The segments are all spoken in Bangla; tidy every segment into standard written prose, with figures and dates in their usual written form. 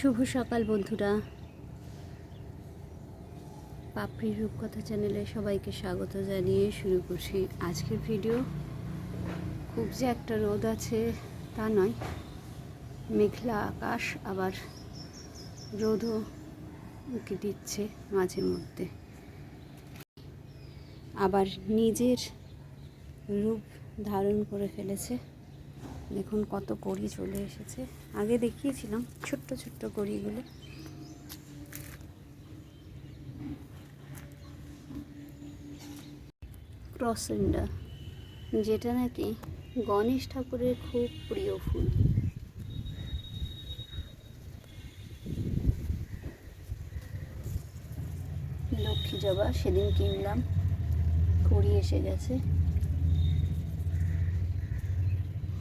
শুভ সকাল বন্ধুরা, পাপড়ির রূপকথা চ্যানেলে সবাইকে স্বাগত জানিয়ে শুরু করছি আজকের ভিডিও। খুব যে একটা রোদ আছে তা নয়, মেঘলা আকাশ, আবার রোদও উঁকি দিচ্ছে মাঝে মধ্যে, আবার নিজের রূপ ধারণ করে ফেলেছে। দেখুন কত কড়ি চলে এসেছে। আগে দেখিয়েছিলাম ছোট্ট ছোট্ট কড়িগুলো। ক্রসেন্ডা, যেটা নাকি গণেশ ঠাকুরের খুব প্রিয় ফুল। লক্ষ্মী জবা সেদিন কিনলাম, কড়ি এসে গেছে।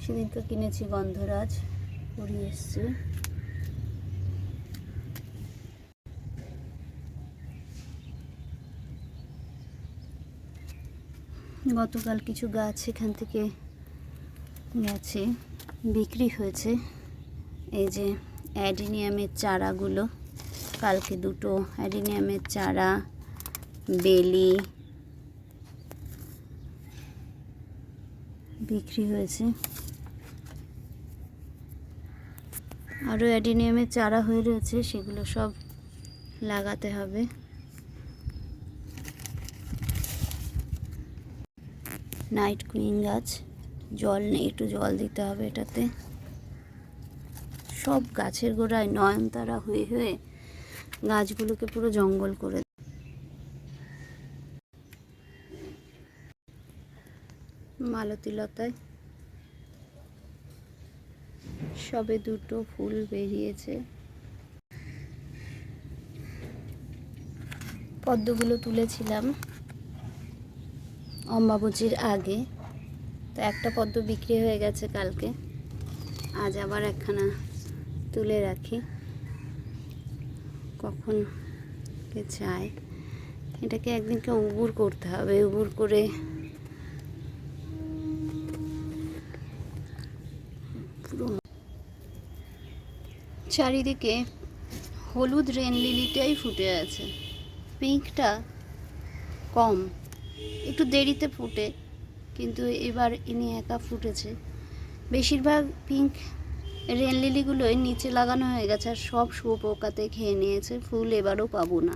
সেদিনকে কিনেছি গন্ধরাজ, কড়ি এসছে। গতকাল কিছু গাছ এখান থেকে গেছে, বিক্রি হয়েছে। এই যে অ্যাডিনিয়ামের চারাগুলো, কালকে দুটো অ্যাডিনিয়ামের চারা, বেলি বিক্রি হয়েছে। আরও অ্যাডিনিয়ামের চারা হয়ে রয়েছে, সেগুলো সব লাগাতে হবে। নাইট কুইন গাছ, জল নেই, একটু জল দিতে হবে এটাতে। সব গাছের গোড়ায় নয়নতারা হয়ে হয়ে গাছগুলোকে পুরো জঙ্গল করে। মালতী লতায় সবে দুটো ফুল বেরিয়েছে। পদ্মগুলো তুলেছিলাম অম্বাবুচির আগে, তো একটা পদ্ম বিক্রি হয়ে গেছে কালকে। আজ আবার একখানা তুলে রাখি, কখন কে চায়। এটাকে একদিনকে উবুর করতে হবে, উবুর করে পুরো চারিদিকে হলুদ রেন লিলিটাই ফুটে আছে, পিঙ্কটা কম, একটু দেরিতে ফুটে, কিন্তু এবার ইনি একা ফুটেছে। বেশিরভাগ পিঙ্ক রেন লিলিগুলোই নিচে লাগানো হয়ে গেছে, আর সব শুয়োপোকাতে খেয়ে নিয়েছে। ফুল এবারও পাবো না।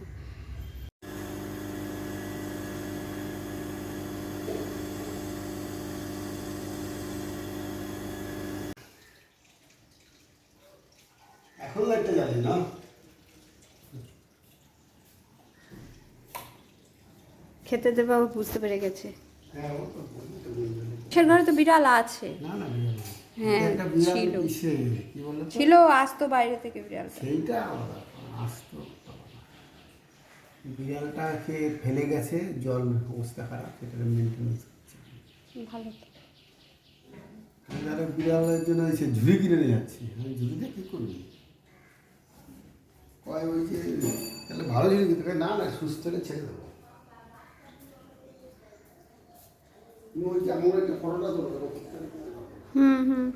এখন লাইটটা জ্বালি না, খেতে দেবে বুঝতে পেরে গেছে। সে ঘরে তো বিড়াল আছে। হ্যাঁ ছিল, ছিল, আসতো বাইরে থেকে বিড়ালটা। সেইটা আসতো, বিড়ালটাকে ফেলে গেছে, জল অবস্থা খারাপ, সেটা মেনটেন্স করছে। ভালো তো বিড়ালের জন্য সে ঝুড়ি কিনে নিয়ে যাচ্ছি। আমি ঝুড়িতে কী করবি, কয় ওই যে তাহলে ভালো ঝুড়ি কিনতে হবে। না না, সুস্থ হলে ছেড়ে দেবো। ওই যে আমার একটা ফটোটা তোলো। হুম হুম।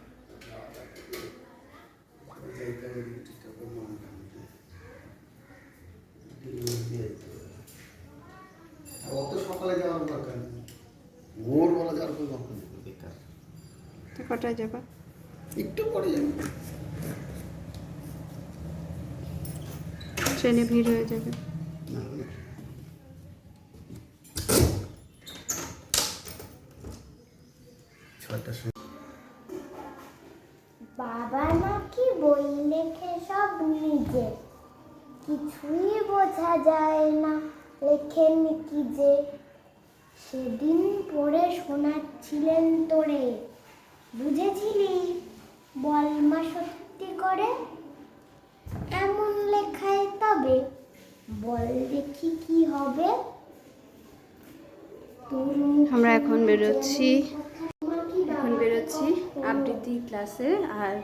অত সকালে যাওয়ার দরকার নেই, ভোরবেলা যাওয়ার কোনো দরকার নেই, বেকার। তো কটায় যাবা? একটু পরে যাবে, ট্রেনে ভিড় হয়ে যাবে। বাবা নাকি বই লেখে সব নিজে, কিছুই বোঝা যায় না লেখেন কি যে। সেদিন পড়ে শোনাচ্ছিলেন তোরে, বুঝেছিলি? বল মা সত্যি করে, এমন লেখায় তবে বল দেখি কি হবে। আমরা এখন বেরোচ্ছি আবৃত্তি ক্লাসে আর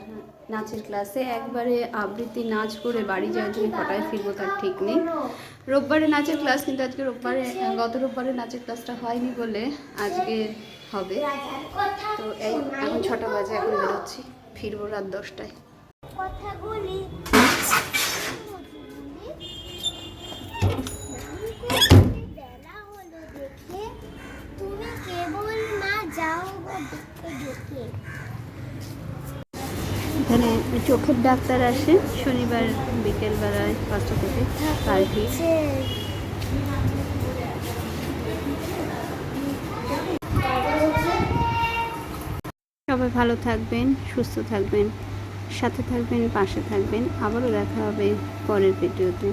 নাচের ক্লাসে। একবারে আবৃত্তি নাচ করে বাড়ি যাওয়ার জন্য কটায় ফিরবো তার ঠিক নেই। রোববারে নাচের ক্লাস, কিন্তু আজকে গত রোববারে নাচের ক্লাসটা হয়নি বলে আজকে হবে। তো এই এখন 6টা বাজে, এখন বেরোচ্ছি, ফিরবো রাত 10টায়। দেখতে ঢুকে এখানে চোখের ডাক্তার আসে শনিবার বিকেলবেলায় 5টা থেকে পার্টি। সবাই ভালো থাকবেন, সুস্থ থাকবেন, সাথে থাকবেন, পাশে থাকবেন। আবারও দেখা হবে পরের ভিডিওতে।